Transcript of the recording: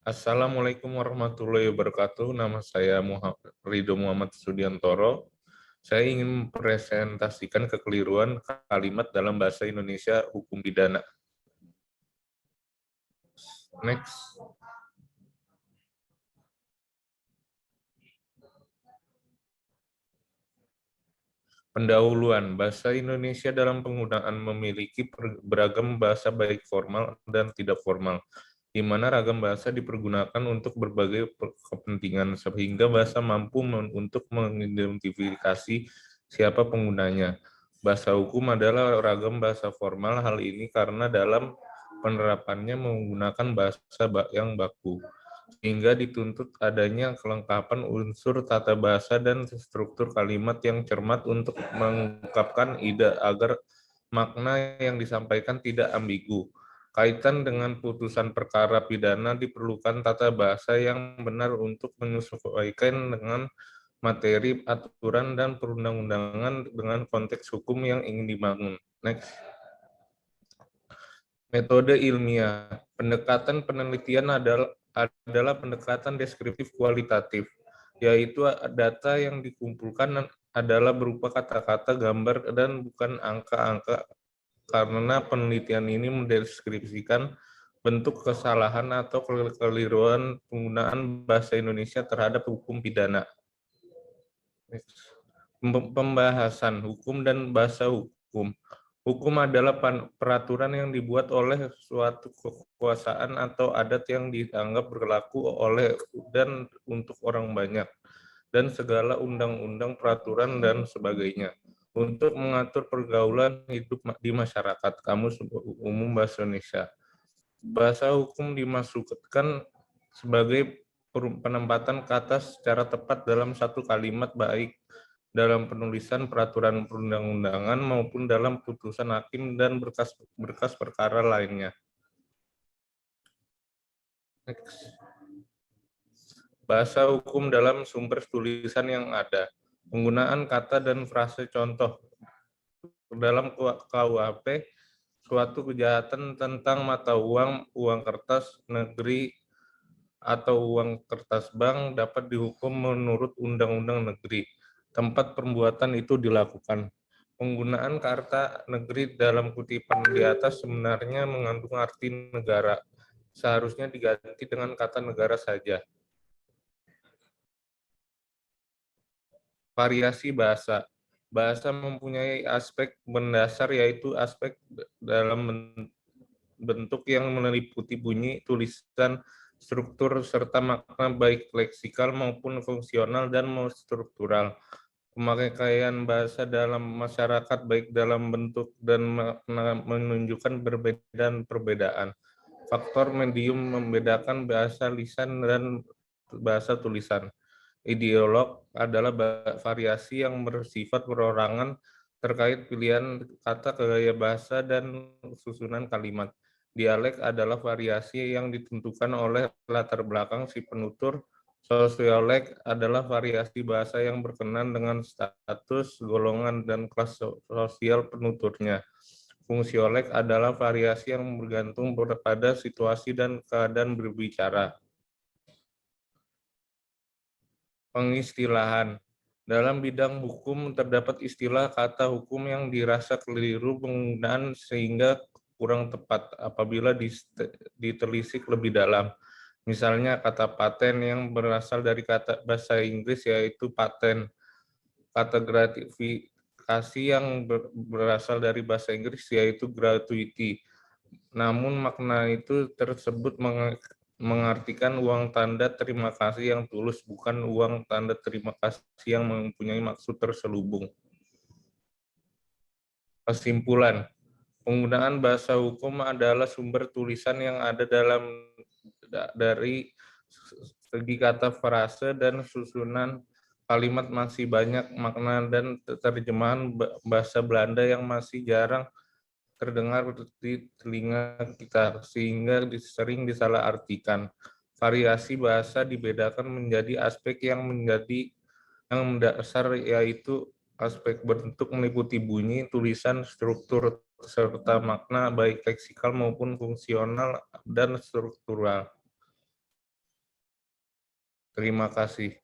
Assalamualaikum warahmatullahi wabarakatuh. Nama saya Ridho Muhammad Sudiantoro. Saya ingin mempresentasikan kekeliruan kalimat dalam bahasa Indonesia hukum pidana. Next. Pendahuluan. Bahasa Indonesia dalam penggunaan memiliki beragam bahasa baik formal dan tidak formal, di mana ragam bahasa dipergunakan untuk berbagai kepentingan, sehingga bahasa mampu untuk mengidentifikasi siapa penggunanya. Bahasa hukum adalah ragam bahasa formal, hal ini karena dalam penerapannya menggunakan bahasa yang baku, sehingga dituntut adanya kelengkapan unsur tata bahasa dan struktur kalimat yang cermat untuk mengungkapkan ide agar makna yang disampaikan tidak ambigu. Kaitan dengan putusan perkara pidana diperlukan tata bahasa yang benar untuk menyesuaikan dengan materi, aturan, dan perundang-undangan dengan konteks hukum yang ingin dibangun. Next. Metode ilmiah. Pendekatan penelitian adalah pendekatan deskriptif kualitatif, yaitu data yang dikumpulkan adalah berupa kata-kata, gambar, dan bukan angka-angka, karena penelitian ini mendeskripsikan bentuk kesalahan atau kekeliruan penggunaan bahasa Indonesia terhadap hukum pidana. Pembahasan hukum dan bahasa hukum. Hukum adalah peraturan yang dibuat oleh suatu kekuasaan atau adat yang dianggap berlaku oleh dan untuk orang banyak, dan segala undang-undang, peraturan, dan sebagainya untuk mengatur pergaulan hidup di masyarakat. Kamus Umum Bahasa Indonesia. Bahasa hukum dimasukkan sebagai penempatan kata secara tepat dalam satu kalimat, baik dalam penulisan peraturan perundang-undangan maupun dalam putusan hakim dan berkas perkara lainnya. Next. Bahasa hukum dalam sumber tulisan yang ada. Penggunaan kata dan frase contoh. Dalam KUHP, suatu kejahatan tentang mata uang, uang kertas negeri, atau uang kertas bank dapat dihukum menurut Undang-Undang Negeri tempat perbuatan itu dilakukan. Penggunaan kata negeri dalam kutipan di atas sebenarnya mengandung arti negara. Seharusnya diganti dengan kata negara saja. Variasi bahasa. Bahasa mempunyai aspek mendasar, yaitu aspek dalam bentuk yang meliputi bunyi, tulisan, struktur, serta makna baik leksikal maupun fungsional dan struktural. Pemakaian bahasa dalam masyarakat baik dalam bentuk dan makna menunjukkan perbedaan. Faktor medium membedakan bahasa lisan dan bahasa tulisan. Ideolog adalah variasi yang bersifat perorangan terkait pilihan kata, gaya bahasa, dan susunan kalimat. Dialek adalah variasi yang ditentukan oleh latar belakang si penutur. Sosiolek adalah variasi bahasa yang berkenan dengan status, golongan, dan kelas sosial penuturnya. Fungsiolek adalah variasi yang bergantung pada situasi dan keadaan berbicara. Pengistilahan. Dalam bidang hukum terdapat istilah kata hukum yang dirasa keliru penggunaan sehingga kurang tepat apabila ditelisik lebih dalam. Misalnya kata paten yang berasal dari kata bahasa Inggris yaitu patent. Kata gratifikasi yang berasal dari bahasa Inggris yaitu gratuity. Namun makna itu tersebut mengartikan uang tanda terima kasih yang tulus, bukan uang tanda terima kasih yang mempunyai maksud terselubung. Kesimpulan, penggunaan bahasa hukum adalah sumber tulisan yang ada dari segi kata, frase, dan susunan kalimat masih banyak makna dan terjemahan bahasa Belanda yang masih jarang terdengar di telinga kita, sehingga sering disalahartikan. Variasi bahasa dibedakan menjadi aspek yang mendasar, yaitu aspek bentuk meliputi bunyi, tulisan, struktur, serta makna baik leksikal maupun fungsional dan struktural. Terima kasih.